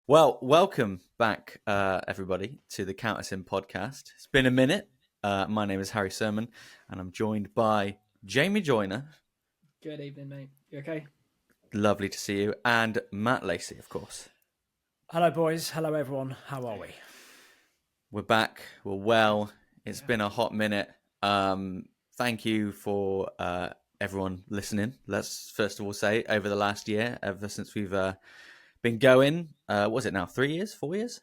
Well, welcome back, everybody, to the Count Us In podcast. It's been a minute. My name is Harry Sermon, and I'm joined by Jamie Joyner. Good evening, mate. You okay? Lovely to see you. And Matt Lacey, of course. Hello, boys. Hello, everyone. How are we? We're back. We're well. It's been a hot minute. Thank you for everyone listening. Let's first of all say over the last year, ever since we've been going, what was it now? 3 years? 4 years?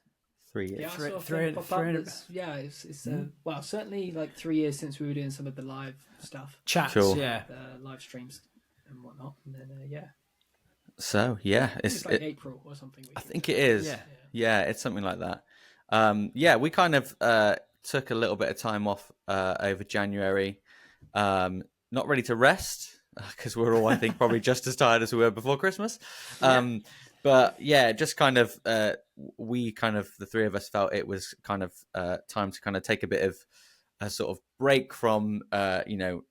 3 years. Yeah, Three- I saw a three- thing pop up three- that's- it's well, certainly like 3 years since we were doing some of the live stuff, Chats, Sure. yeah. live streams and whatnot. And then, So, yeah. I think it's like April or something. I think it is. Yeah. Yeah, it's something like that. We kind of took a little bit of time off over January. Not ready to rest because we're all, I think, probably just as tired as we were before Christmas. But yeah, just kind of the three of us felt it was kind of time to kind of take a bit of a sort of break from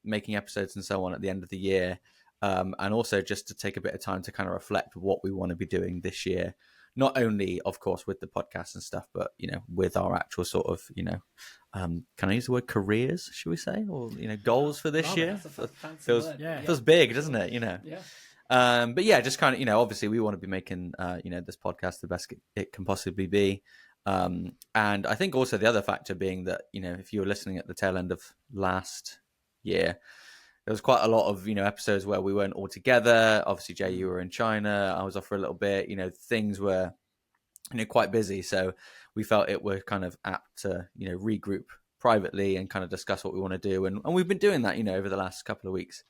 making episodes and so on at the end of the year, and also just to take a bit of time to kind of reflect what we want to be doing this year. Not only, of course, with the podcast and stuff, but with our actual sort of can I use the word careers? Should we say, or goals for this year? Feels big, doesn't it? Yeah. But yeah, just kind of obviously we want to be making this podcast the best it can possibly be. And I think also the other factor being that if you were listening at the tail end of last year, there was quite a lot of episodes where we weren't all together. Obviously, Jay, you were in China. I was off for a little bit. Things were quite busy, so we felt it were kind of apt to regroup privately and kind of discuss what we want to do. And we've been doing that over the last couple of weeks.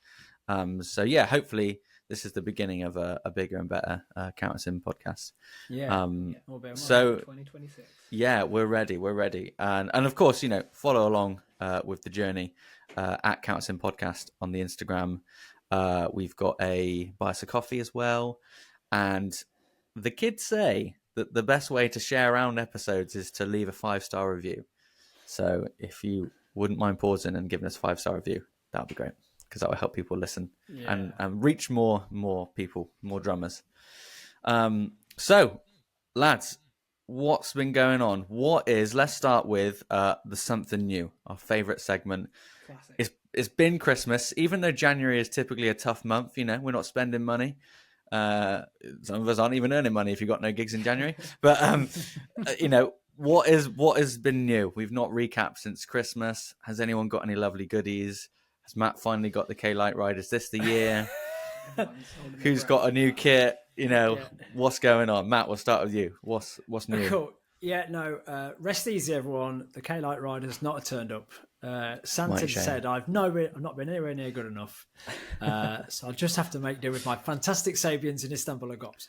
So yeah, hopefully this is the beginning of a bigger and better Count Us In podcast. Yeah. So 2026. yeah, we're ready. And of course, follow along with the journey at Count Us In podcast on the Instagram. We've got a buy us a coffee as well. And the kids say that the best way to share around episodes is to leave a 5-star review. So if you wouldn't mind pausing and giving us a 5-star review, that would be great, because that will help people listen and reach more people, more drummers. So, lads, what's been going on? Let's start with the something new, our favourite segment. Classic. It's been Christmas, even though January is typically a tough month. We're not spending money. Some of us aren't even earning money if you've got no gigs in January. But what has been new? We've not recapped since Christmas. Has anyone got any lovely goodies? Has Matt finally got the K-Light ride? Is this the year? Who's got a new kit? What's going on? Matt, we'll start with you. What's new? Cool. Yeah, no, rest easy, everyone. The K-Light ride has not turned up. Santa said I've not been anywhere near good enough. So I'll just have to make do with my fantastic Sabians in Istanbul Agops.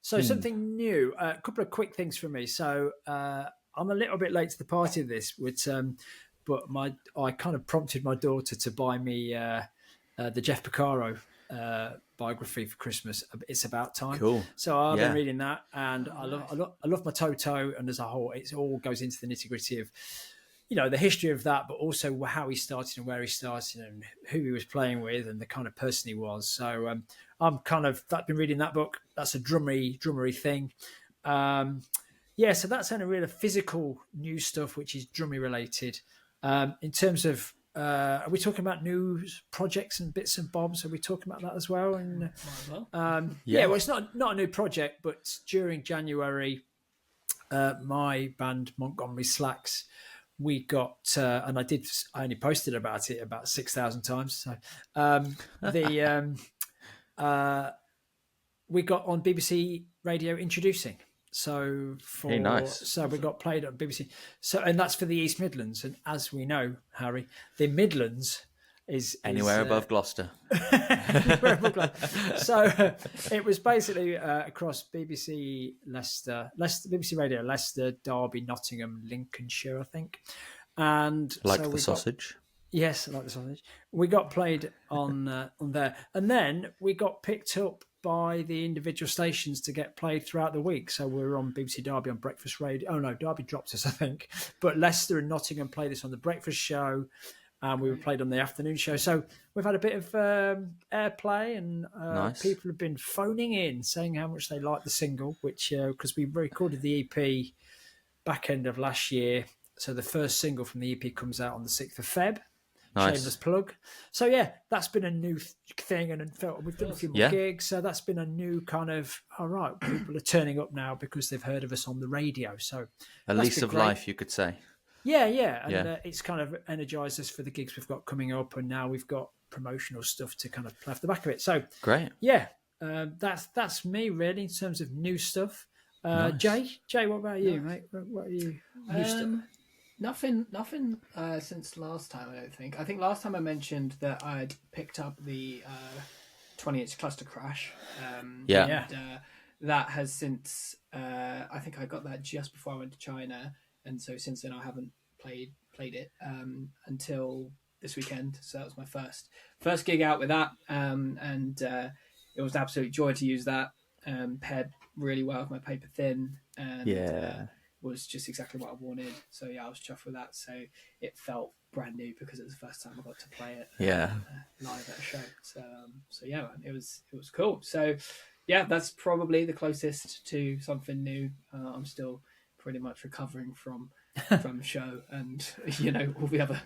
So something new, a couple of quick things for me. So I'm a little bit late to the party of this, but I kind of prompted my daughter to buy me the Jeff Porcaro biography for Christmas. It's About Time. Cool. So I've been reading that, and I love my Toto, and as a whole, it all goes into the nitty gritty of the history of that, but also how he started and where he started and who he was playing with and the kind of person he was. So I've been reading that book. That's a drummery thing. So that's only really physical new stuff, which is drummy related. In terms of, are we talking about news projects and bits and bobs? Are we talking about that as well? And well, it's not a new project, but during January, my band Montgomery Slacks, we got, and I only posted about it about 6,000 times. So we got on BBC Radio Introducing. So we got played on BBC. So, and that's for the East Midlands. And as we know, Harry, the Midlands is anywhere above Gloucester. So it was basically across BBC Leicester, BBC Radio Leicester, Derby, Nottingham, Lincolnshire, I think. And the sausage. Yes, I like the sausage. We got played on there, and then we got picked up by the individual stations to get played throughout the week. So we were on BBC Derby on Breakfast Radio. Oh no, Derby dropped us, I think. But Leicester and Nottingham played us on the Breakfast Show. and we were played on the afternoon show. So we've had a bit of airplay, and Nice. people have been phoning in saying how much they like the single, which because we recorded the EP back end of last year. So the first single from the EP comes out on the 6th of Feb. Nice. Shameless plug. So yeah, that's been a new thing, and we've done a few more gigs. So that's been a new kind of, all right, people are turning up now because they've heard of us on the radio. So A lease of life, you could say. Yeah, and it's kind of energised us for the gigs we've got coming up, and now we've got promotional stuff to kind of play off the back of it. So great. Yeah, that's me really in terms of new stuff. Nice. Jay, what about you, mate? What are you new stuff? Nothing since last time, I don't think. I think last time I mentioned that I'd picked up the 20-inch Cluster Crash. Yeah. And, that has since, I think I got that just before I went to China. And so since then I haven't played it until this weekend. So that was my first gig out with that. And it was an absolute joy to use that. Paired really well with my paper thin. And was just exactly what I wanted. So yeah, I was chuffed with that. So it felt brand new because it was the first time I got to play it live at a show. So yeah, man, it was cool. So yeah, that's probably the closest to something new. I'm still pretty much recovering from show and all the other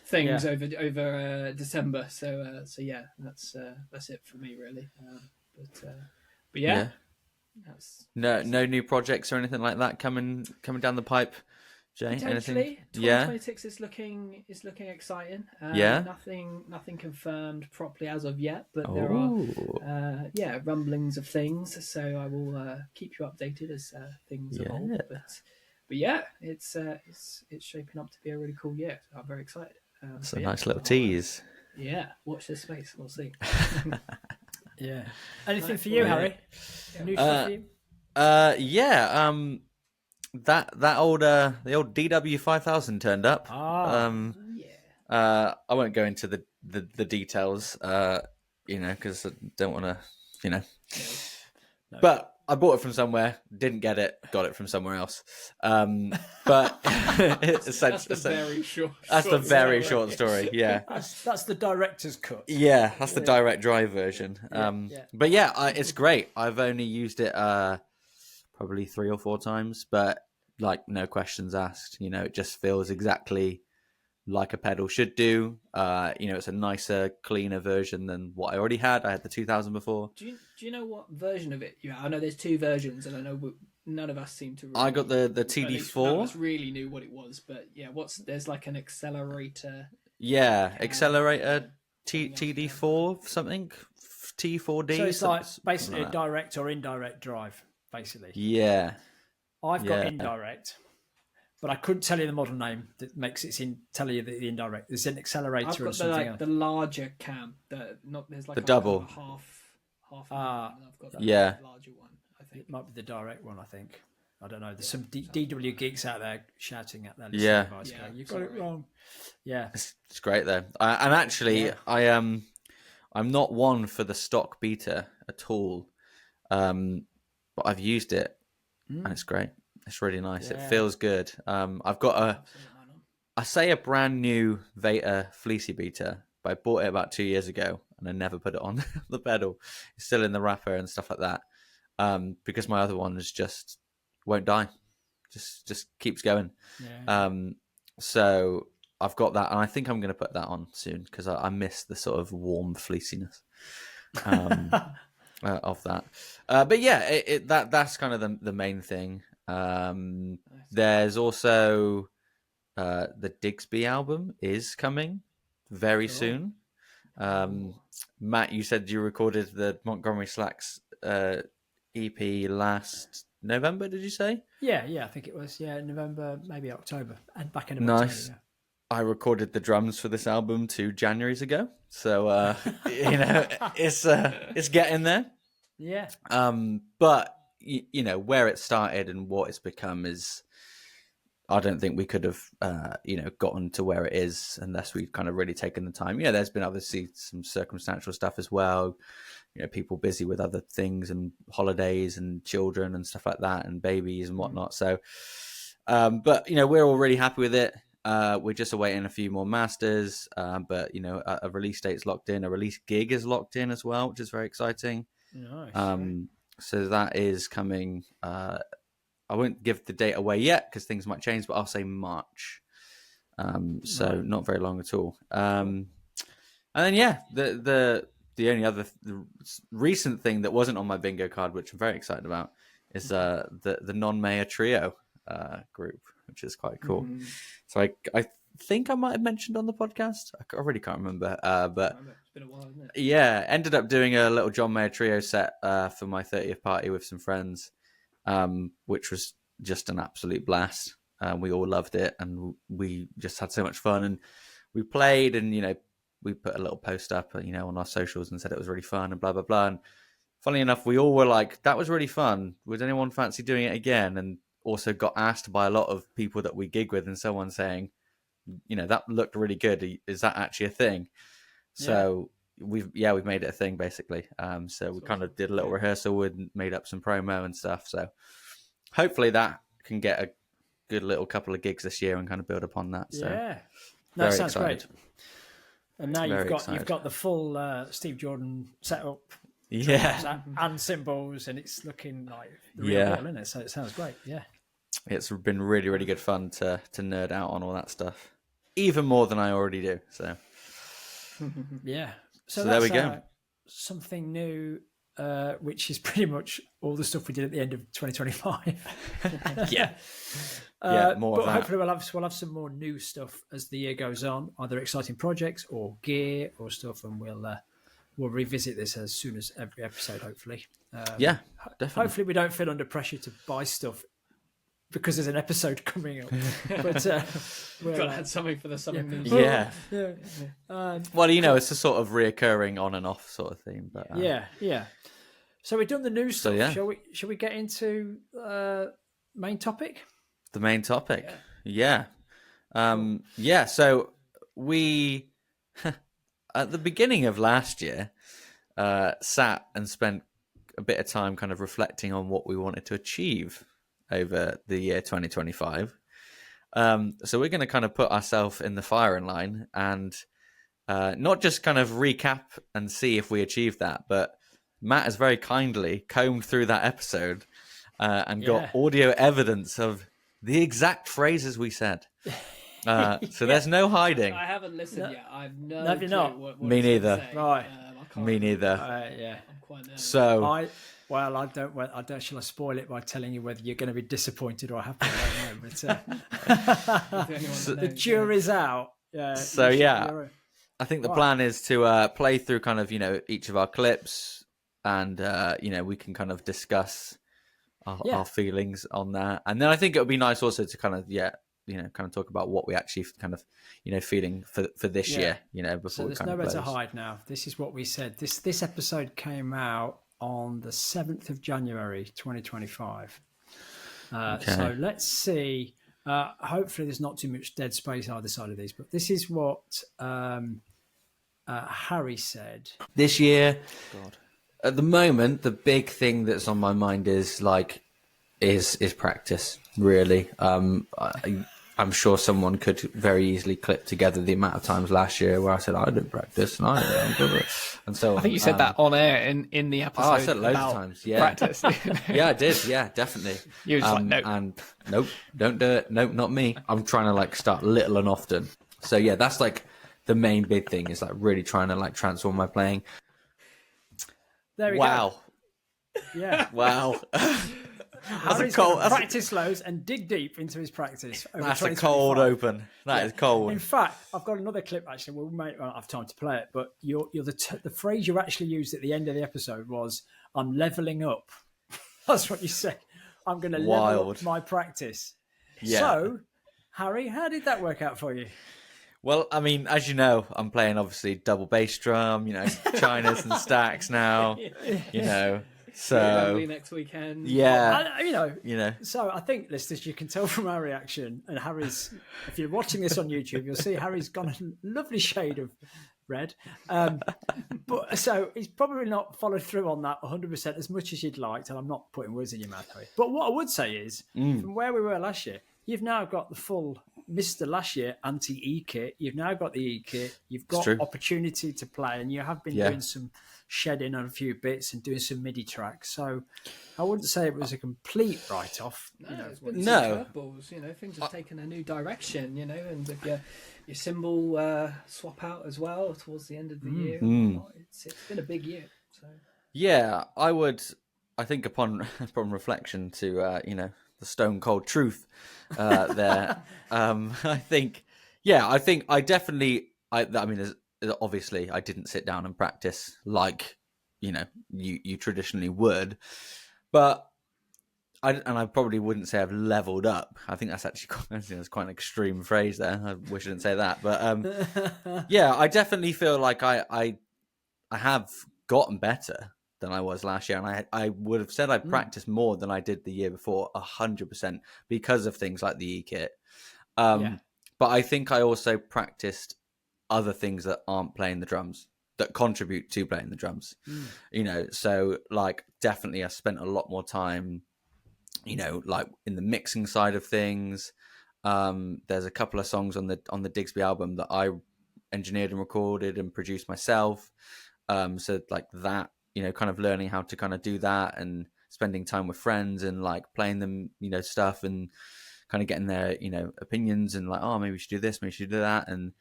things over December. So yeah, that's it for me really. But yeah. No new projects or anything like that coming down the pipe, Jay? Potentially, 2026 is looking exciting. Nothing confirmed properly as of yet, but there are rumblings of things. So I will keep you updated as things evolve. But yeah, it's shaping up to be a really cool year. So I'm very excited. It's a nice little tease. Watch this space. We'll see. Yeah. Anything for you, Harry? New stuff for you? The old DW 5000 turned up. I won't go into the details, because I don't want to, No. But I bought it from somewhere, didn't get it, got it from somewhere else. But that's the very short story. Yeah, that's the director's cut. Yeah, that's the direct drive version. But yeah, it's great. I've only used it probably 3 or 4 times, but like no questions asked. It just feels exactly like a pedal should do. It's a nicer, cleaner version than what I already had. I had the 2000 before. Do you know what version of it you have? I know there's 2 versions, and I know none of us seem to. Really, I got the TD4. None of us really knew what it was, but yeah, there's like an accelerator. Yeah, accelerator TD4 something, T4D. So it's like basically a direct or indirect drive, basically. Yeah, I've got indirect. But I couldn't tell you the model name that makes it tell you the indirect. There's an accelerator or something else. The larger cam. There's like the double. Half. I've got that larger one. I think it might be the direct one. I think. I don't know. There's some DW geeks out there shouting at that. You've got it wrong. Yeah, it's great though. And actually, I'm not one for the stock beta at all, but I've used it and it's great. It's really nice. It feels good. I've got a brand new Veta Fleecy Beta, but I bought it about 2 years ago and I never put it on the pedal. It's still in the wrapper and stuff like that. Because my other one is just won't die. Just keeps going. Yeah. So I've got that, and I think I'm going to put that on soon because I miss the sort of warm fleeciness of that. But yeah, that's kind of the main thing. There's also the Digsby album is coming very soon. Matt, you said you recorded the Montgomery Slacks EP last November, did you say? Yeah, I think it was. Yeah, November, maybe October, and back in nice. October. Yeah. I recorded the drums for this album 2 Januaries ago, so it's getting there. Yeah. But where it started and what it's become is, I don't think we could have, gotten to where it is unless we've kind of really taken the time. There's been obviously some circumstantial stuff as well. People busy with other things and holidays and children and stuff like that and babies and whatnot. So, but we're all really happy with it. We're just awaiting a few more masters, but a release date's locked in. A release gig is locked in as well, which is very exciting. Nice. So that is coming. I won't give the date away yet because things might change, but I'll say March. So not very long at all. And then the only other recent thing that wasn't on my bingo card, which I'm very excited about, is the non-mayor trio group, which is quite cool. So I think I might have mentioned on the podcast. I really can't remember. But It's been a while, isn't it? yeah, ended up doing a little John Mayer trio set for my 30th party with some friends, which was just an absolute blast. We all loved it, and we just had so much fun. And we played, and we put a little post up, on our socials and said it was really fun and blah blah blah. And funny enough, we all were like, "That was really fun. Would anyone fancy doing it again?" And also got asked by a lot of people that we gig with, and someone saying, that looked really good. Is that actually a thing? So we've made it a thing basically. So we kind of did a little rehearsal and made up some promo and stuff. So hopefully that can get a good little couple of gigs this year and kind of build upon that. So that sounds excited. great. And now Very you've excited. got the full Steve Jordan setup. Yeah. And symbols, and it's looking like the real deal, isn't it? So it sounds great. Yeah. It's been really, really good fun to nerd out on all that stuff, even more than I already do. So yeah. So there we go. Something new, which is pretty much all the stuff we did at the end of 2025. Yeah, more but of that. hopefully we'll have some more new stuff as the year goes on, either exciting projects or gear or stuff, and we'll revisit this as soon as every episode. Hopefully, definitely. Hopefully we don't feel under pressure to buy stuff because there's an episode coming up. But We've got to have something for the summer news. Yeah. Well, Cool. it's a sort of reoccurring on and off sort of theme. But yeah. So we've done the news stuff. So, Shall we get into main topic? the main topic. Yeah. So we at the beginning of last year sat and spent a bit of time kind of reflecting on what we wanted to achieve over the year 2025. So we're going to kind of put ourselves in the firing line and not just kind of recap and see if we achieved that, but Matt has very kindly combed through that episode and got audio evidence of the exact phrases we said. So there's no hiding. I haven't listened yet. I've no have you clue not? what Me it's neither. gonna say. Right. I can't Me remember. neither. I'm quite nervous. So I don't. Shall I spoil it by telling you whether you're going to be disappointed or happy? I don't know. But You're the only one that the knows, jury's out. Yeah. So, you should- I think the plan is to play through kind of, each of our clips and, we can kind of discuss our feelings on that. And then I think it would be nice also to kind of, kind of talk about what we actually kind of, feeling for this year, before So we there's kind nowhere of to close. hide now. This is what we said. This episode came out on the 7th of January 2025. So let's see. Hopefully there's not too much dead space either side of these, but this is what Harry said. This year, at the moment, the big thing that's on my mind is practice, really. I'm sure someone could very easily clip together the amount of times last year where I said I didn't practice and I didn't. And so I think you said that on air in the episode. I said it loads of about times. Yeah, practice. yeah, I did. Yeah, definitely. You were just like, no. And nope, don't do it. Nope, not me. I'm trying to start little and often. So yeah, that's the main big thing is really trying to transform my playing. There we Wow. go. Yeah. Wow. Harry's going to practice loads and dig deep into his practice. Over That's a 2025. cold open. That is cold. In fact, I've got another clip. Actually, we won't have time to play it. But the phrase you actually used at the end of the episode was, "I'm leveling up." That's what you said. I'm going to level up my practice. Yeah. So, Harry, how did that work out for you? Well, I mean, as you know, I'm playing obviously double bass drum. Chinas and stacks now. So Wembley next weekend. Yeah. So I think, listeners, you can tell from our reaction, and Harry's, if you're watching this on YouTube, you'll see Harry's gone a lovely shade of red. But so he's probably not followed through on that 100% as much as you'd liked, and I'm not putting words in your mouth, Harry. But what I would say is, from where we were last year, you've now got the full missed the last year anti-E kit. You've now got the E kit. You've got true. opportunity to play, and you have been doing some shedding on a few bits and doing some MIDI tracks. So I wouldn't say it was a complete write-off. No, it's been some curveballs. Things have taken a new direction. And with your cymbal swap out as well towards the end of the year, it's been a big year. So yeah, I think upon reflection to the stone cold truth there. I think I definitely. I mean, obviously, I didn't sit down and practice like you traditionally would, but I probably wouldn't say I've leveled up. I think that's actually that's quite an extreme phrase there. I wish I didn't say that, but yeah, I definitely feel like I have gotten better than I was last year, and I would have said I practiced more than I did the year before, 100%, because of things like the E kit. But I think I also practiced other things that aren't playing the drums, that contribute to playing the drums. So like definitely I spent a lot more time, like in the mixing side of things. There's a couple of songs on the Digsby album that I engineered and recorded and produced myself. So like that, kind of learning how to kind of do that and spending time with friends and like playing them, stuff and kind of getting their, opinions and like, oh, maybe we should do this, maybe we should do that. And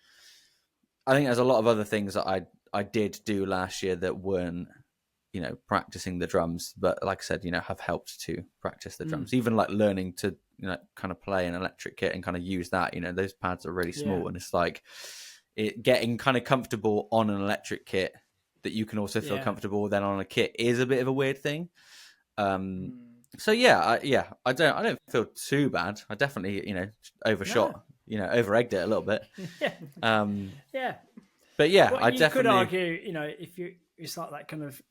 I think there's a lot of other things that I did do last year that weren't, practicing the drums, but like I said, have helped to practice the drums. Even like learning to, kind of play an electric kit and kind of use that, those pads are really small and it's like getting kind of comfortable on an electric kit that you can also feel comfortable then on a kit is a bit of a weird thing. So I don't feel too bad. I definitely, overshot, over-egged it a little bit. But yeah, well, I you definitely could argue, if it's like that kind of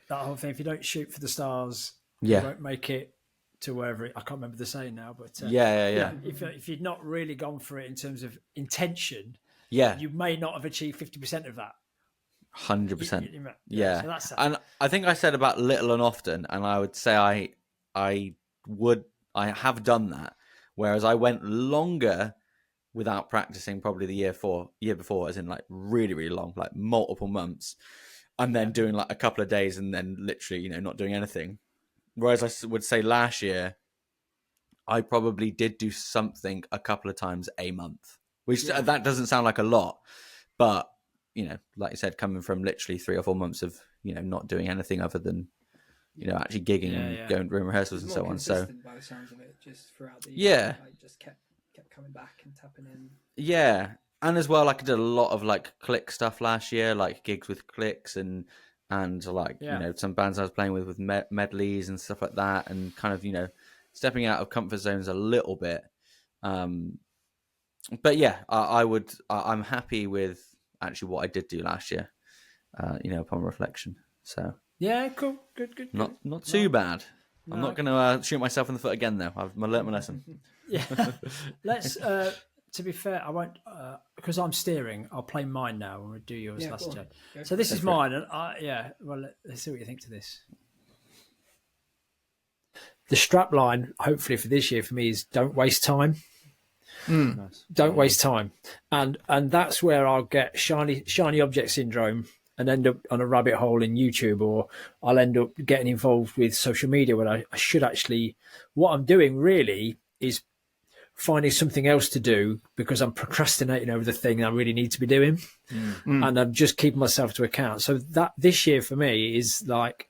that whole thing. If you don't shoot for the stars, you won't make it to wherever. I can't remember the saying now, but if you'd not really gone for it in terms of intention, you may not have achieved 50% of that. 100%. So that's that. And I think I said about little and often, and I would say I have done that, whereas I went longer without practicing probably the year before, as in like really, really long, like multiple months, and then doing like a couple of days and then literally, not doing anything. Whereas I would say last year, I probably did do something a couple of times a month, which that doesn't sound like a lot, but like you said, coming from literally 3 or 4 months of, not doing anything other than, actually gigging and going to room rehearsals and so on. So by the sounds of it, just throughout the year, I just kept coming back and tapping in. Yeah. And as well, like I did a lot of like click stuff last year, like gigs with clicks and like, some bands I was playing with medleys and stuff like that. And kind of, stepping out of comfort zones a little bit. But yeah, I'm happy with actually what I did do last year, upon reflection. So yeah, cool, good. Not too bad. No. I'm not going to shoot myself in the foot again, though. I've learnt my lesson. Yeah, let's. To be fair, I won't because I'm steering. I'll play mine now and we'll do yours last time. So this is mine, and well, let's see what you think to this. The strap line, hopefully for this year for me, is don't waste time. Nice. Don't waste time, and that's where I'll get shiny object syndrome and end up on a rabbit hole in YouTube, or I'll end up getting involved with social media when I should actually. What I'm doing really is finding something else to do because I'm procrastinating over the thing I really need to be doing, and I'm just keeping myself to account. So that this year for me is like,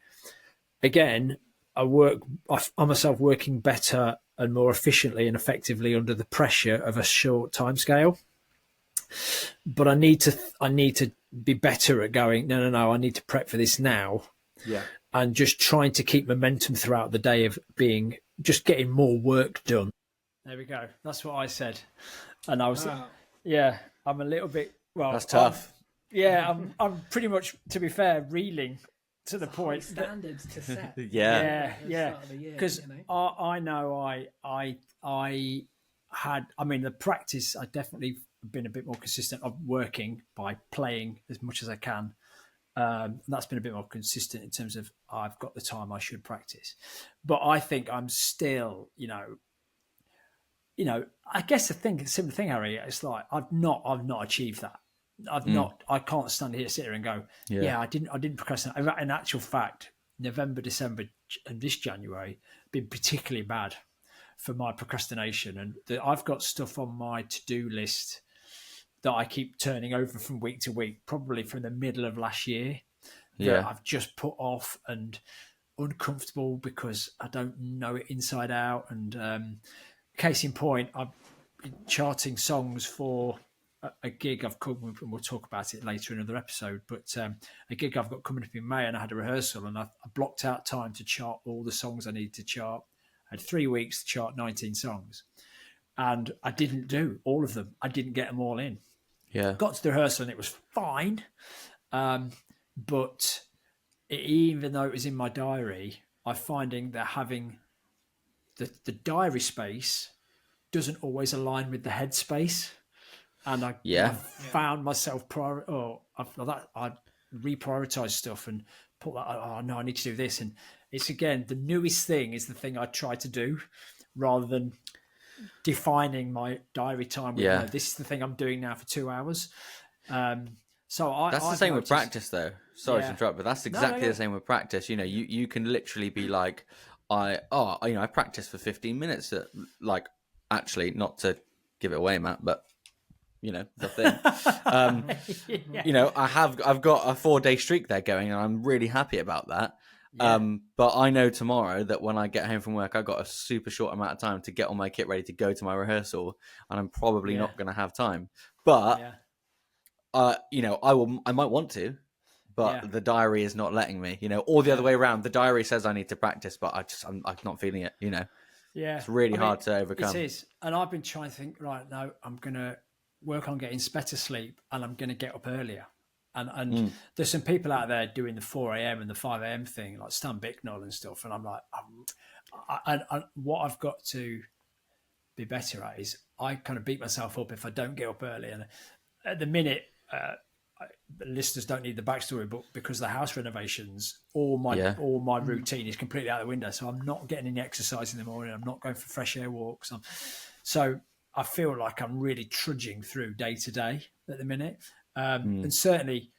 again, I find myself working better and more efficiently and effectively under the pressure of a short time scale. But I need to be better at going, no, I need to prep for this now. Yeah. And just trying to keep momentum throughout the day of just getting more work done. There we go. That's what I said. And I was, I'm a little bit, well. That's tough. I'm pretty much, to be fair, reeling to the point. Standards to set. Yeah. Because I know I had, the practice, I definitely been a bit more consistent of working by playing as much as I can. That's been a bit more consistent in terms of I've got the time I should practice. But I think I'm still, you know, I guess similar thing, Harry. It's like I've not achieved that. I've not. I can't stand here, sit here, and go, yeah, I didn't procrastinate. In actual fact, November, December, and this January been particularly bad for my procrastination, and I've got stuff on my to-do list that I keep turning over from week to week, probably from the middle of last year, that I've just put off and uncomfortable because I don't know it inside out. And case in point, I've been charting songs for a gig I've come, and we'll talk about it later in another episode, but a gig I've got coming up in May, and I had a rehearsal, and I blocked out time to chart all the songs I needed to chart. I had 3 weeks to chart 19 songs, and I didn't do all of them. I didn't get them all in. Yeah. Got to the rehearsal and it was fine. But even though it was in my diary, I'm finding that having the diary space doesn't always align with the head space. And I found myself I reprioritize stuff and put that, oh no, I need to do this. And it's, again, the newest thing is the thing I try to do rather than defining my diary time with, no, this is the thing I'm doing now for 2 hours. So that's the same with practice, though. Sorry to interrupt, but that's exactly the same with practice. You know, you can literally be like, I practice for 15 minutes. Like, actually, not to give it away, Matt, but you know the thing. You know, I've got a 4-day streak there going, and I'm really happy about that. But I know tomorrow that when I get home from work, I've got a super short amount of time to get all my kit ready to go to my rehearsal, and I'm probably not going to have time. But you know, I might want to, but the diary is not letting me. You know, or the other way around. The diary says I need to practice, but I'm not feeling it. You know, it's really hard to overcome. It is, and I've been trying to think. Right, no, I'm gonna work on getting better sleep, and I'm gonna get up earlier. And there's some people out there doing the 4 a.m. and the 5 a.m. thing, like Stan Bicknell and stuff. And I'm like, what I've got to be better at is I kind of beat myself up if I don't get up early. And at the minute, the listeners don't need the backstory, but because of the house renovations, all my routine is completely out the window. So I'm not getting any exercise in the morning. I'm not going for fresh air walks. So I feel like I'm really trudging through day to day at the minute. And certainly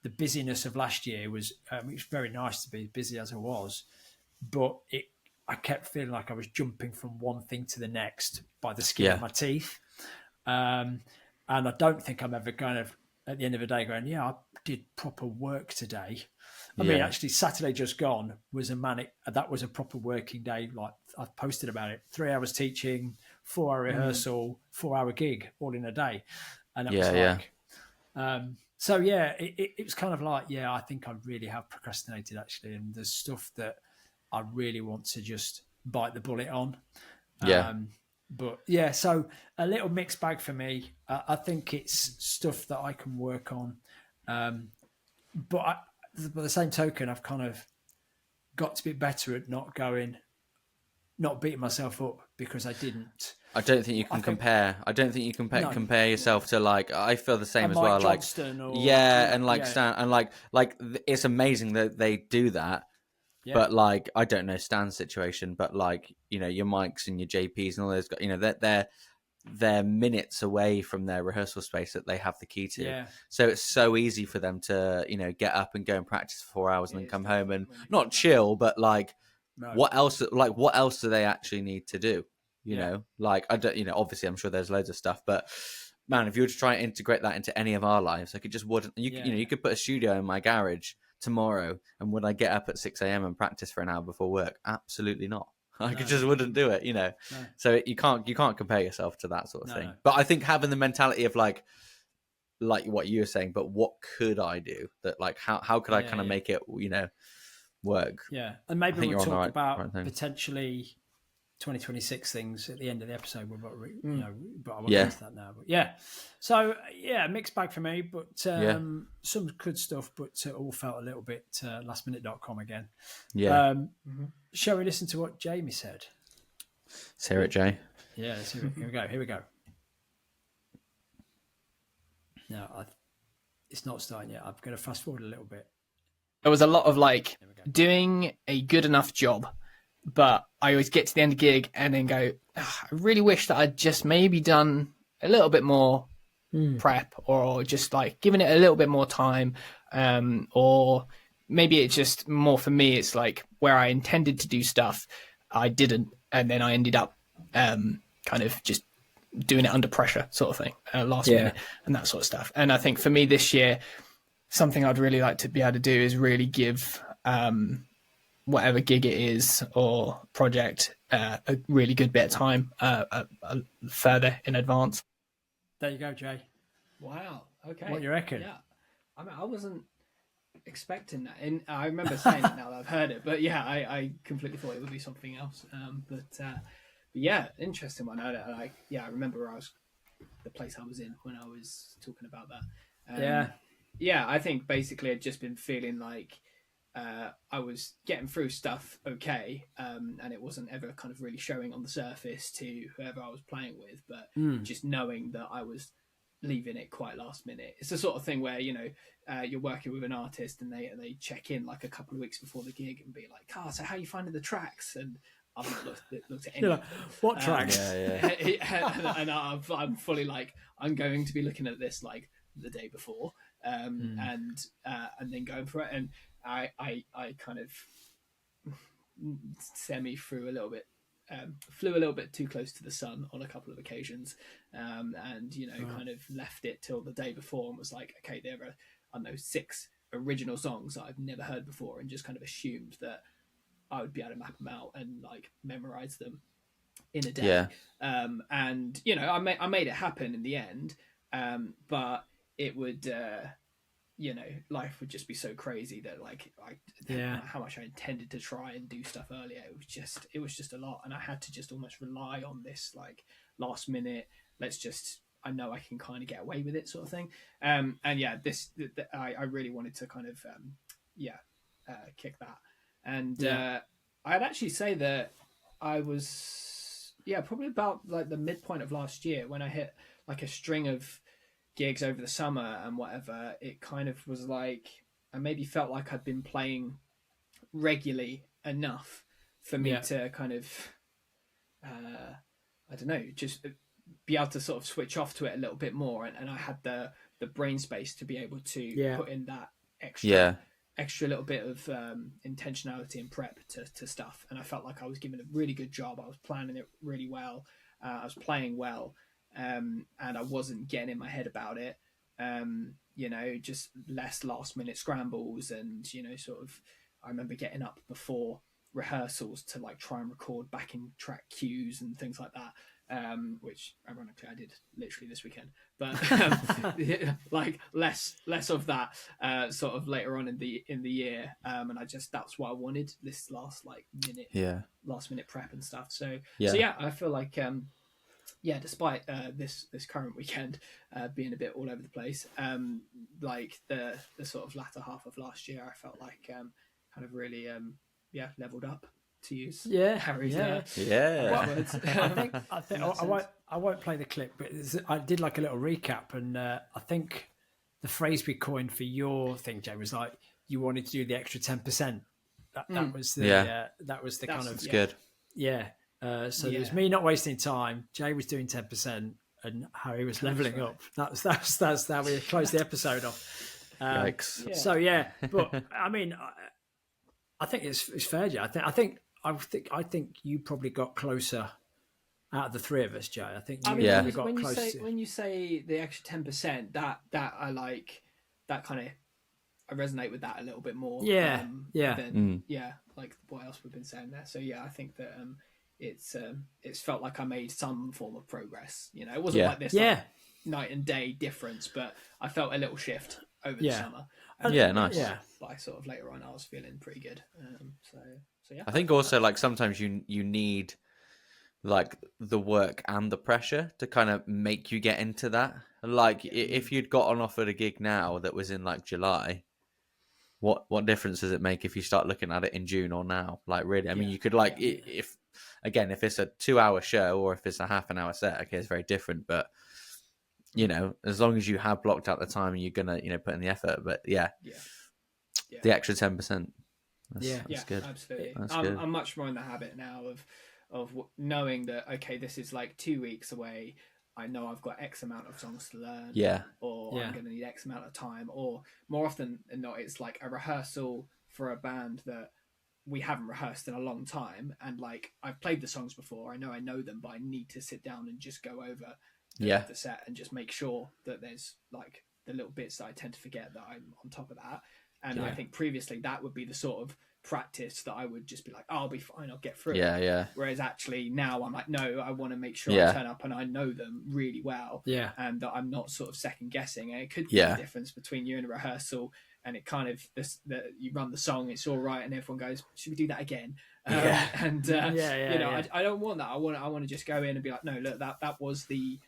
the busyness of last year was very nice to be as busy as I was, but I kept feeling like I was jumping from one thing to the next by the skin of my teeth. And I don't think I'm ever kind of at the end of the day going, I did proper work today. I mean, actually Saturday just gone was that was a proper working day. Like I've posted about it, 3 hours teaching, 4 hour rehearsal, 4 hour gig all in a day. And it was like, so it was kind of like, I think I really have procrastinated actually. And there's stuff that I really want to just bite the bullet on. But so a little mixed bag for me. I think it's stuff that I can work on. But by the same token, I've kind of got to be better at not beating myself up because I didn't. I don't think you can compare. I don't think you can compare yourself to, like, I feel the same as well. Johnston Stan, and like it's amazing that they do that. Yeah. But like, I don't know Stan's situation, but like, you know, your Mikes and your JPs and all those guys, you know, they're minutes away from their rehearsal space that they have the key to. Yeah. So it's so easy for them to, you know, get up and go and practice for 4 hours and then come home and not chill, but like, what else do they actually need to do? You know, like, I don't, you know, obviously I'm sure there's loads of stuff, but man, if you were to try and integrate that into any of our lives, like, it just wouldn't, you know, you could put a studio in my garage tomorrow, and would I get up at 6 a.m. and practice for an hour before work? Absolutely not. I just wouldn't do it, you know. No. So you can't compare yourself to that sort of thing. But I think having the mentality of like what you were saying, but what could I do that, like, how could I kind of make it, you know, work? Yeah, and maybe we'll talk about potentially 2026 things at the end of the episode. You know, but I won't get into that now. But so mixed bag for me, but some good stuff, but all felt a little bit lastminute.com again. Shall we listen to what Jamie said? Let's hear it, Jay. Yeah, here we go. No, it's not starting yet. I'm going to fast forward a little bit. There was a lot of like doing a good enough job, but I always get to the end of the gig and then go, "Ah, I really wish that I'd just maybe done a little bit more prep, or just like giving it a little bit more time, or maybe it's just more for me. It's like where I intended to do stuff, I didn't, and then I ended up kind of just doing it under pressure, sort of thing, last minute and that sort of stuff. And I think for me this year, something I'd really like to be able to do is really give whatever gig it is or project a really good bit of time further in advance. There you go, Jay. Wow. Okay. What do you reckon? Yeah. I mean, I wasn't expecting that, and I remember saying it now that I've heard it. But yeah, I completely thought it would be something else. But yeah, interesting one. I remember where the place I was in when I was talking about that. Yeah. I think basically I'd just been feeling like I was getting through stuff okay, and it wasn't ever kind of really showing on the surface to whoever I was playing with, but just knowing that I was leaving it quite last minute. It's the sort of thing where, you know, you're working with an artist and they check in like a couple of weeks before the gig and be like, so how are you finding the tracks? And I've not looked at any of them. What tracks? And I'm fully like, I'm going to be looking at this like the day before, and then going for it. And I kind of flew a little bit too close to the sun on a couple of occasions, and kind of left it till the day before and was like, okay, there are, I don't know, 6 original songs that I've never heard before, and just kind of assumed that I would be able to map them out and like memorize them in a day. And I made it happen in the end, but it would life would just be so crazy that like how much I intended to try and do stuff earlier, it was just a lot, and I had to just almost rely on this like last minute, I know I can kind of get away with it sort of thing. I really wanted to kind of kick that. And I'd actually say that I was probably about like the midpoint of last year when I hit like a string of gigs over the summer and whatever. It kind of was like I maybe felt like I'd been playing regularly enough for me to kind of I don't know, just be able to sort of switch off to it a little bit more, and I had the brain space to be able to put in that extra little bit of intentionality and prep to stuff. And I felt like I was giving a really good job. I was planning it really well. I was playing well. And I wasn't getting in my head about it. Just less last minute scrambles, and sort of I remember getting up before rehearsals to like try and record backing track cues and things like that, which ironically I did literally this weekend. But like less of that sort of later on in the year, and that's what I wanted, this last minute prep and stuff. So I feel like despite this current weekend being a bit all over the place, like the sort of latter half of last year, I felt like kind of really leveled up, to use Harry's words. I think I won't play the clip, but I did like a little recap, and I think the phrase we coined for your thing, Jay, was like you wanted to do the extra 10%. That was the kind of good. So it was me not wasting time. Jay was doing 10%, and Harry was leveling up. That's how we closed the episode off. Yikes! So but I mean, I think it's fair, Jay. I think you probably got closer out of the three of us, Jay. I think you got closer. When you say the extra 10%, that I like, that kind of, I resonate with that a little bit more. Like what else we've been saying there. So I think that it's felt like I made some form of progress. It wasn't like this night and day difference, but I felt a little shift over the summer. Nice. By sort of later on, I was feeling pretty good. I think also like sometimes you need like the work and the pressure to kind of make you get into that. Like if you'd gotten offered a gig now that was in like July, what difference does it make if you start looking at it in June or now? Like really, I mean, you could like if it's a 2-hour show or if it's a half an hour set, okay, it's very different. But as long as you have blocked out the time, you're gonna put in the effort. But the extra 10%. That's good. Absolutely. That's I'm, good. I'm much more in the habit now of knowing that okay, this is like 2 weeks away. I know I've got X amount of songs to learn, Yeah. or I'm going to need X amount of time, or more often than not, it's like a rehearsal for a band that we haven't rehearsed in a long time, and like I've played the songs before, I know them, but I need to sit down and just go over the set and just make sure that there's like the little bits that I tend to forget that I'm on top of that. And I think previously that would be the sort of practice that I would just be like, oh, I'll be fine, I'll get through it. Yeah. Whereas actually now I'm like, no, I want to make sure Yeah. I turn up and I know them really well. Yeah. And that I'm not sort of second guessing. And it could be the difference between you and a rehearsal, and it kind of you run the song, it's all right, and everyone goes, should we do that again? You know, I don't want that. I want to just go in and be like, no, look, that was the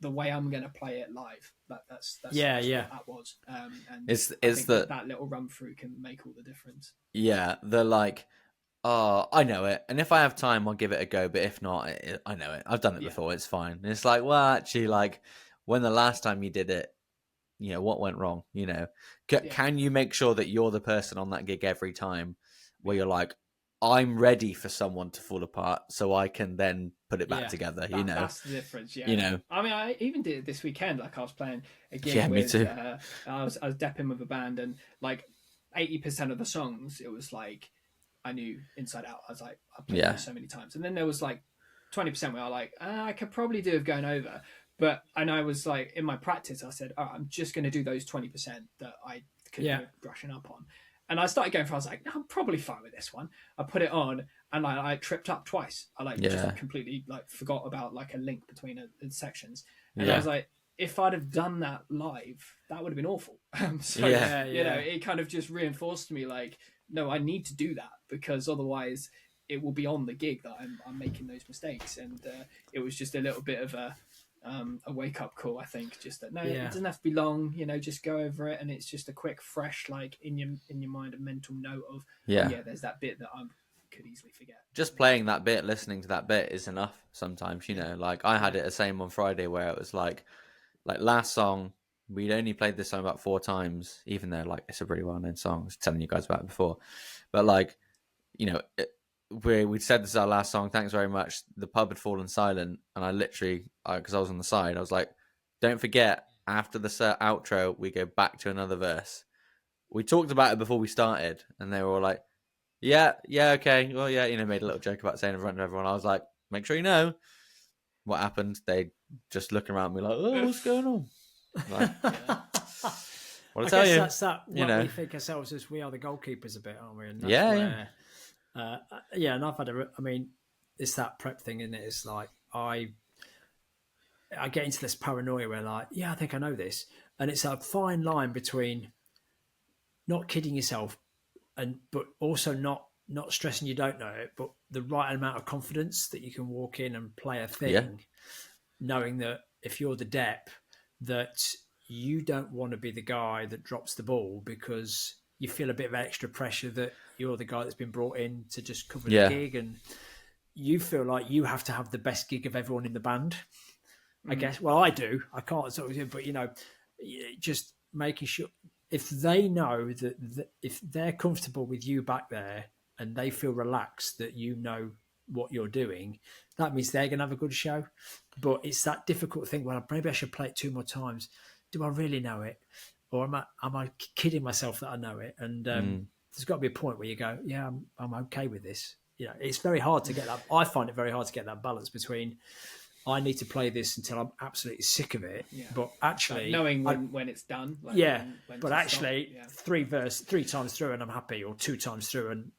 way I'm going to play it live. That's what that was. And It's I think the that little run through can make all the difference. Yeah, they're like, oh, I know it, and if I have time, I'll give it a go. But if not, I know it. I've done it before. It's fine. And it's like, well, actually, like when the last time you did it, you know, what went wrong? You know, can you make sure that you're the person on that gig every time, where you're like, I'm ready for someone to fall apart, so I can then put it back together. You know, that's the difference. Yeah, you know. I mean, I even did it this weekend. Like I was playing a gig with, me too. I was depping with a band, and like 80% of the songs, it was like I knew inside out. I was like, I played them so many times, and then there was like 20% where I was like, I could probably do with going over. But and I was like, in my practice, I said, oh, I'm just going to do those 20% that I could be brushing up on. And I started going for, I was like, no, I'm probably fine with this one. I put it on, and I tripped up twice. I just completely like forgot about like a link between sections. And I was like, if I'd have done that live, that would have been awful. So you know, it kind of just reinforced to me like, no, I need to do that, because otherwise it will be on the gig that I'm making those mistakes. And it was just a little bit of a wake up call, I think. Just that it doesn't have to be long, you know, just go over it, and it's just a quick, fresh, like in your mind, a mental note of there's that bit that I could easily forget. Just playing that bit, listening to that bit is enough sometimes, you know. Like I had it the same on Friday, where it was like last song, we'd only played this song about 4 times, even though like it's a pretty well known song. I was telling you guys about it before, but like, you know, we'd said this is our last song, thanks very much. The pub had fallen silent, and I literally, because I was on the side, I was like, don't forget, after the outro, we go back to another verse. We talked about it before we started, and they were all like, yeah, okay, well, yeah, you know, made a little joke about saying in front of everyone. I was like, make sure you know what happened. They just looking around me like, oh, what's going on? Like, what I tell you, that's that. You know, we think ourselves as we are the goalkeepers a bit, aren't we? And and I've had I mean, it's that prep thing, isn't it? It's like I get into this paranoia where like, I think I know this, and it's a fine line between not kidding yourself but also not stressing you don't know it, but the right amount of confidence that you can walk in and play a thing, knowing that if you're the dep, that you don't want to be the guy that drops the ball because you feel a bit of extra pressure that you're the guy that's been brought in to just cover the gig, and you feel like you have to have the best gig of everyone in the band. I guess. Well, I do. I can't sort of, but you know, just making sure if they know that if they're comfortable with you back there and they feel relaxed that you know what you're doing, that means they're going to have a good show. But it's that difficult thing. Well, maybe I should play it 2 more times. Do I really know it, or am I kidding myself that I know it? And there's got to be a point where you go, yeah, I'm okay with this. You know, it's very hard to get that. I find it very hard to get that balance between I need to play this until I'm absolutely sick of it, but actually like knowing when it's done. Like when but actually 3 times through and I'm happy, or 2 times through and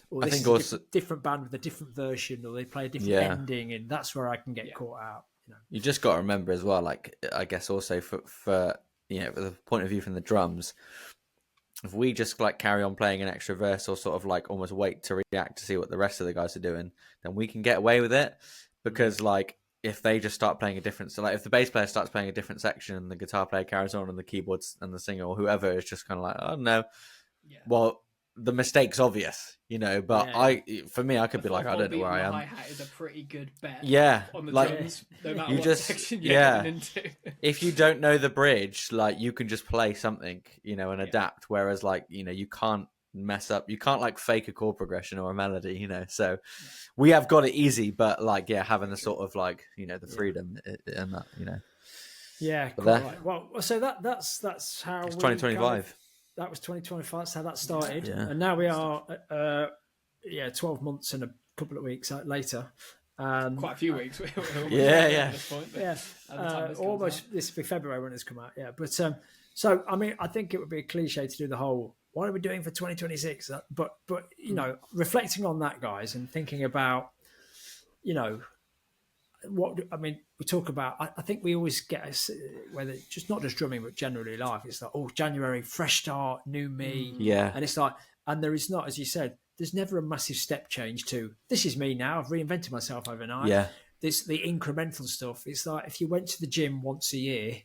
or this I think is also, a different band with a different version, or they play a different ending, and that's where I can get caught out. You know, you just got to remember as well. Like I guess also for you know, the point of view from the drums, if we just like carry on playing an extra verse, or sort of like almost wait to react to see what the rest of the guys are doing, then we can get away with it. Because like if they just start playing a different, so like if the bass player starts playing a different section and the guitar player carries on and the keyboards and the singer or whoever is just kind of like, oh no, well the mistake's obvious, you know. But for me, I could be like, I don't know where I am. Hi-hat is a pretty good bet. On the like drums, no matter you what just section you're getting into. If you don't know the bridge, like you can just play something, you know, and adapt. Whereas like, you know, you can't mess up. You can't like fake a chord progression or a melody, you know. So we have got it easy, but like having the sort of like the freedom and that, Yeah, But quite right. Well, so that's how it's we 2025. That was 2025. That's how that started, Yeah. and now we are 12 months and a couple of weeks later. Quite a few weeks. We're almost Yeah, at this point, but Yeah, at the time this comes almost out. this will be February when it's come out. Yeah, but so I mean, I think it would be a cliche to do the whole what are we doing for 2026? But reflecting on that, guys, and thinking about what I mean, we talk about. I think we always get whether just not just drumming, but generally life. It's like, oh, January, fresh start, new me, Yeah. and it's like, and there is not, as you said, there's never a massive step change to this is me now. I've reinvented myself overnight. Yeah. This the incremental stuff. It's like if you went to the gym once a year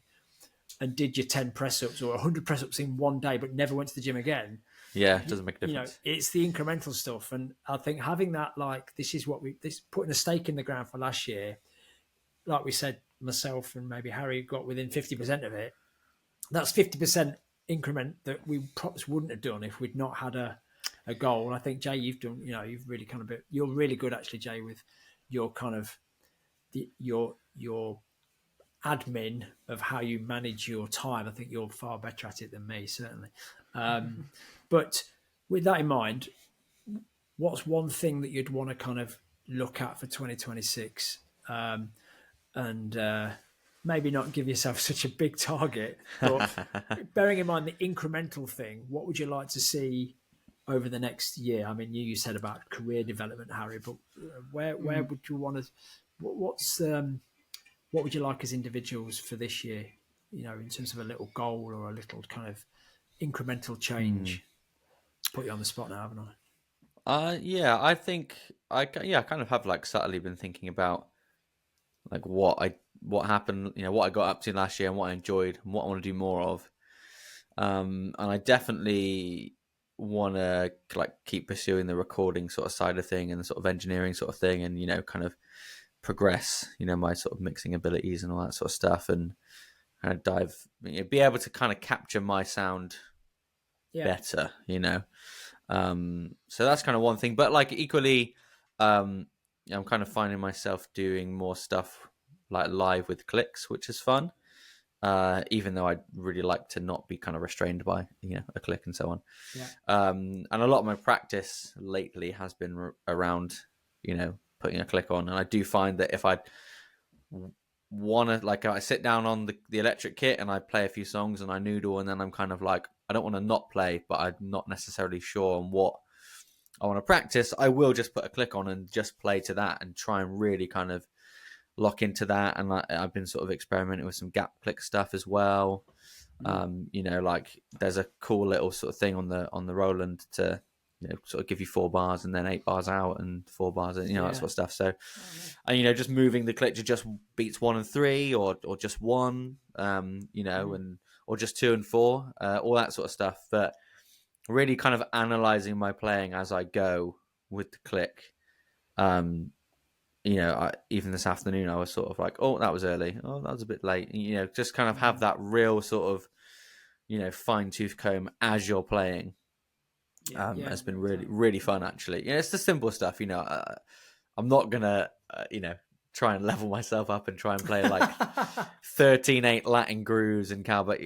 and did your 10 press ups or 100 press ups in one day, but never went to the gym again. Yeah, it doesn't make a difference. It's the incremental stuff, and I think having that, like, this is what putting a stake in the ground for last year. Like we said, myself and maybe Harry got within 50% of it. That's 50% increment that we perhaps wouldn't have done if we'd not had a goal. And I think Jay, you've done, you've really kind of you're really good actually, Jay, with your kind of your admin of how you manage your time. I think you're far better at it than me, certainly. But with that in mind, what's one thing that you'd want to kind of look at for 2026? And maybe not give yourself such a big target, but bearing in mind the incremental thing, what would you like to see over the next year? I mean, you said about career development, Harry, but where would you want to? What would you like as individuals for this year? In terms of a little goal or a little kind of incremental change. Put you on the spot now, haven't I? Yeah, I think I kind of have like subtly been thinking about like what happened, what I got up to last year and what I enjoyed and what I want to do more of. And I definitely want to like keep pursuing the recording sort of side of thing and the sort of engineering sort of thing, and kind of progress, my sort of mixing abilities and all that sort of stuff, and kind of be able to kind of capture my sound better, So that's kind of one thing, but like equally, I'm kind of finding myself doing more stuff like live with clicks, which is fun. Even though I'd really like to not be kind of restrained by a click and so on. Yeah. And a lot of my practice lately has been around putting a click on, and I do find that if I want to, like, I sit down on the electric kit and I play a few songs and I noodle, and then I'm kind of like, I don't want to not play, but I'm not necessarily sure on what I want to practice. I will just put a click on and just play to that and try and really kind of lock into that. And I've been sort of experimenting with some gap click stuff as well. Like there's a cool little sort of thing on the Roland to sort of give you 4 bars and then 8 bars out and 4 bars and that sort of stuff. So and just moving the click to just beats 1 and 3 or just 1 and or just 2 and 4, all that sort of stuff, but really kind of analyzing my playing as I go with the click. Even this afternoon, I was sort of like, oh, that was early. Oh, that was a bit late. Just kind of have that real sort of, fine tooth comb as you're playing. It's been really, really fun, actually. It's the simple stuff. I'm not going to, try and level myself up and try and play like 13/8 Latin grooves and cowbell.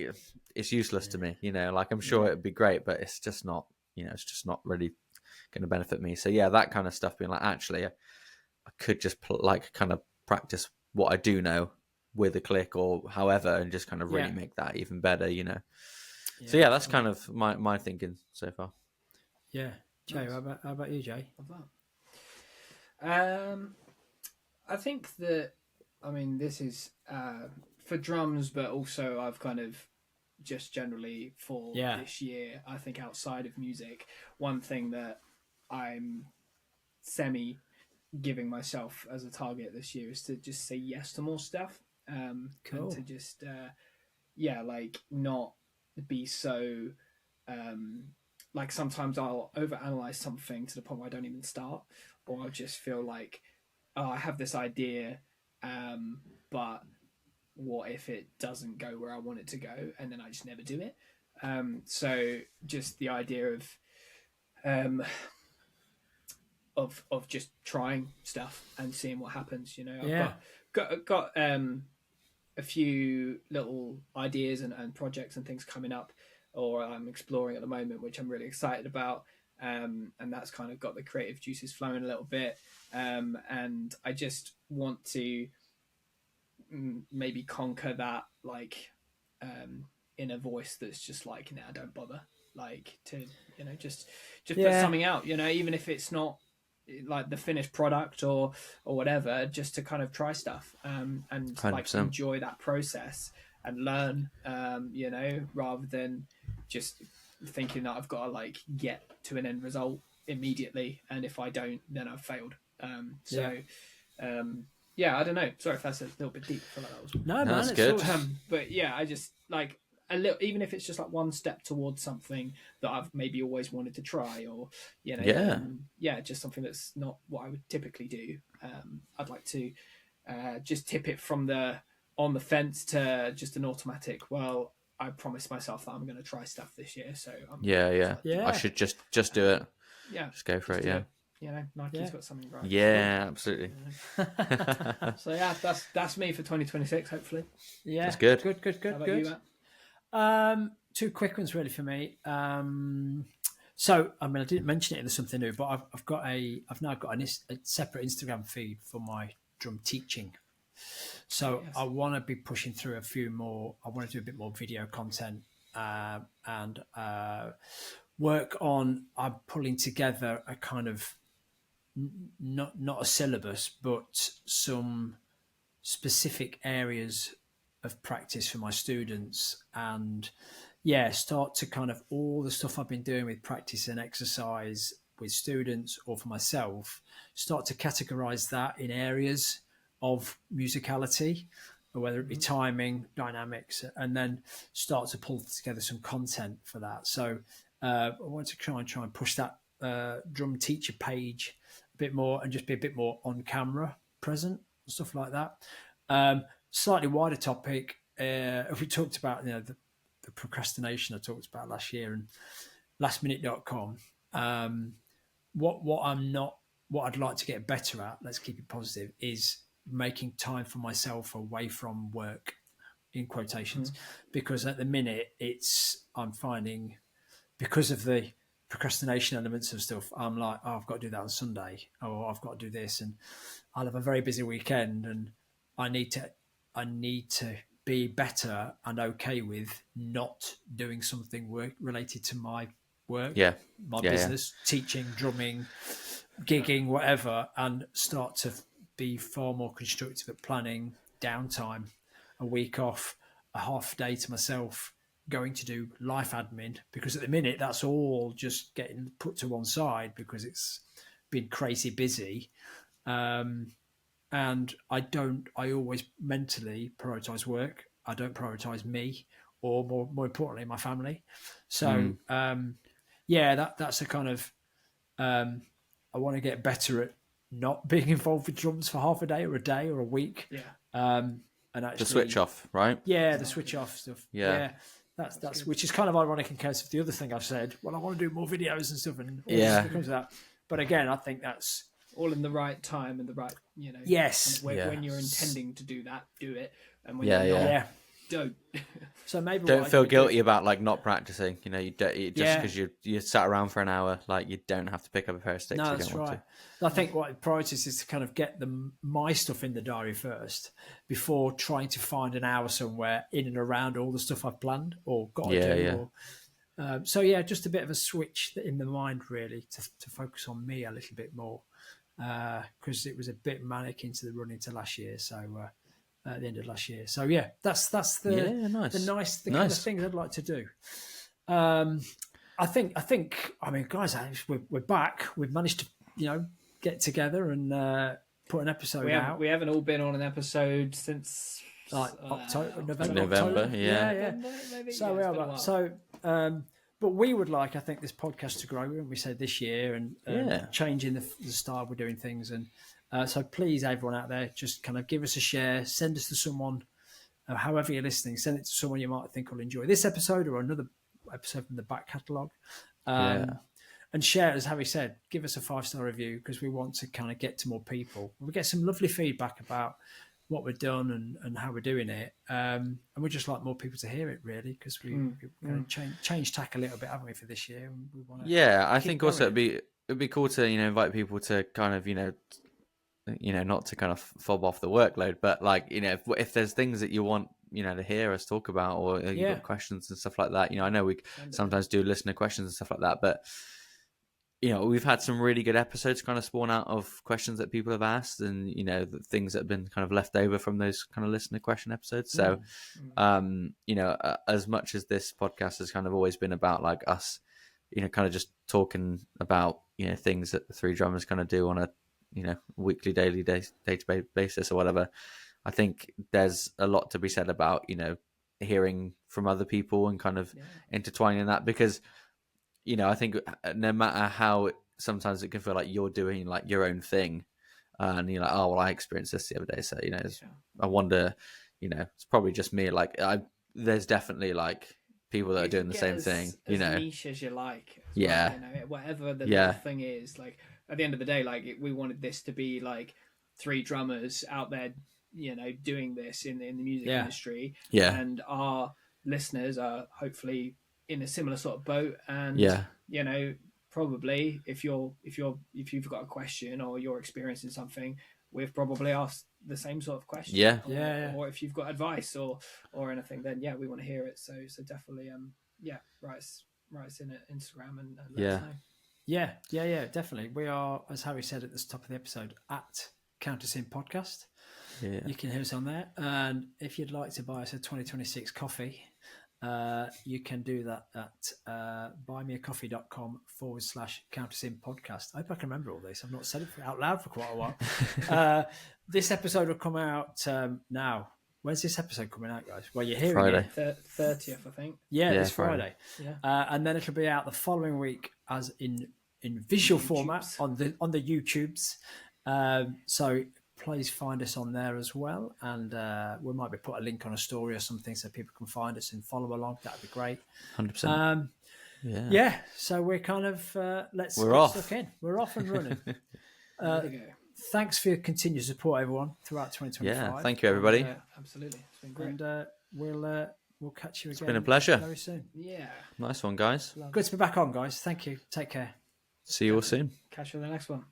It's useless to me, like I'm sure it'd be great, but it's just not, it's just not really going to benefit me. So yeah, that kind of stuff being like, actually, I could just kind of practice what I do know with a click or however, and just kind of really make that even better, So yeah, that's kind of my thinking so far. Yeah, Jay, how about you, Jay? I think that, this is for drums, but also I've kind of just generally for this year, I think outside of music, one thing that I'm giving myself as a target this year is to just say yes to more stuff. Cool. And to just, like not be so, like sometimes I'll overanalyze something to the point where I don't even start, or I'll just feel like, oh, I have this idea, but what if it doesn't go where I want it to go? And then I just never do it. So just the idea of of just trying stuff and seeing what happens. I've Yeah. got a few little ideas and projects and things coming up, or I'm exploring at the moment, which I'm really excited about. And that's kind of got the creative juices flowing a little bit. And I just want to maybe conquer that inner voice that's just like, nah, don't bother. Like to just put something out. Even if it's not like the finished product or whatever, just to kind of try stuff and 100%. like enjoy that process and learn. Rather than just thinking that I've got to like get to an end result immediately, and if I don't, then I've failed. Yeah, I don't know. Sorry if that's a little bit deep. I feel like that was No, man, that's it's good. all- but yeah, I just like a little, even if it's just like one step towards something that I've maybe always wanted to try, or just something that's not what I would typically do. I'd like to just tip it from the on the fence to just an automatic. Well, I promised myself that I'm going to try stuff this year, so I'm Yeah. I should just do it. yeah, Just go for just it. do Yeah. it. Nike's Yeah. got something right. Yeah, absolutely. So yeah, that's me for 2026. Hopefully, Yeah, That's good. Good. how about you, Matt? Two quick ones really for me. So I mean, I didn't mention it in something new, but I've now got a separate Instagram feed for my drum teaching. So Yes. I want to be pushing through a few more. I want to do a bit more video content and work on. I'm pulling together a kind of not a syllabus, but some specific areas of practice for my students, and start to kind of all the stuff I've been doing with practice and exercise with students or for myself, start to categorize that in areas of musicality, whether it be timing, dynamics, and then start to pull together some content for that. So I want to try and push that drum teacher page a bit more and just be a bit more on camera present and stuff like that. Slightly wider topic. We talked about the procrastination I talked about last year and lastminute.com. What I'd like to get better at, let's keep it positive, is making time for myself away from work, in quotations, because at the minute I'm finding, because of the procrastination elements of stuff, I'm like, oh, I've got to do that on Sunday, or I've got to do this, and I'll have a very busy weekend, and I need to be better and okay with not doing something work related to my work, my business, teaching, drumming, gigging, whatever, and start to be far more constructive at planning downtime, a week off, a half day to myself, going to do life admin, because at the minute that's all just getting put to one side because it's been crazy busy. And I always mentally prioritize work. I don't prioritize me, or more importantly, my family. So that's a kind of I want to get better at not being involved with drums for half a day or a week. Yeah. And actually, The switch off, right? Yeah, the switch off stuff. Yeah. That's which is kind of ironic in case of the other thing I've said. Well, I want to do more videos and stuff, and all Yeah. this comes out. But again, I think that's all in the right time and the right, yes. When you're intending to do that, do it, and when Yeah, you're not, Yeah. don't. So maybe Don't feel guilty about like not practicing. You don't just Yeah. because you sat around for an hour, like you don't have to pick up a pair of sticks. No, you that's don't want right. I think what priorities is to kind of get my stuff in the diary first before trying to find an hour somewhere in and around all the stuff I've planned or got to do. Yeah. Or, just a bit of a switch in the mind, really, to focus on me a little bit more, because it was a bit manic into the run into last year. So at the end of last year. So yeah, that's nice. the kind of things I'd like to do. I think. I mean, guys, we're back. We've managed to get together and put an episode out. We haven't all been on an episode since like October, November. November, yeah. November, maybe? So we it's are been a back. while. So, but we would like, I think, this podcast to grow. And we said this year and changing the style we're doing things. And so please, everyone out there, just kind of give us a share, send us to someone, however you're listening, send it to someone you might think will enjoy this episode or another episode from the back catalogue. and share, as Harry said, give us a 5-star review because we want to kind of get to more people. We get some lovely feedback about what we've done and how we're doing it. And we just like more people to hear it, really, because we kind of change tack a little bit, haven't we, for this year? And we want to I think also going. it'd be cool to invite people to kind of not to kind of fob off the workload, but like if there's things that you want to hear us talk about, or you've got questions and stuff like that. I know we sometimes do listener questions and stuff like that, but we've had some really good episodes kind of spawn out of questions that people have asked, and the things that have been kind of left over from those kind of listener question episodes. So as much as this podcast has kind of always been about like us kind of just talking about things that the Three Drummers kind of do on a weekly, daily, day-to-day basis or whatever, I think there's a lot to be said about hearing from other people and kind of intertwining that, because I think no matter how sometimes it can feel like you're doing like your own thing, and you're like, oh well, I experienced this the other day, so I wonder, it's probably just me. Like there's definitely like people that are doing the same thing. As niche as you like. Yeah. Well, whatever the little thing is. Like at the end of the day, like we wanted this to be like three drummers out there, doing this in the music industry. Yeah. And our listeners are hopefully in a similar sort of boat, and probably if you've got a question or you're experiencing something, we've probably asked the same sort of question. Or if you've got advice or anything, then we want to hear it. So definitely write us in at Instagram and let us know. Yeah, definitely. We are, as Harry said at the top of the episode, at Count Us In Podcast. Yeah. You can hear us on there, and if you'd like to buy us a 2026 coffee, you can do that at buymeacoffee.com/Count Us In Podcast. I hope I can remember all this. I've not said it out loud for quite a while. This episode will come out now. When's this episode coming out, guys? Well, you're hearing Friday. it. 30th, I think. Yeah, this Friday. Yeah. And then it'll be out the following week as in visual format on the YouTubes. So please find us on there as well, and we might be put a link on a story or something so people can find us and follow along. That'd be great. 100%. So we're kind of we're off. Stuck in. We're off and running. Thanks for your continued support, everyone, throughout 2025. Yeah, thank you, everybody. Absolutely, it's been great. And we'll catch you again. It's been a pleasure. Very soon. Yeah, nice one, guys. Good to be back on, guys. Thank you. Take care. See you all soon. Catch you on the next one.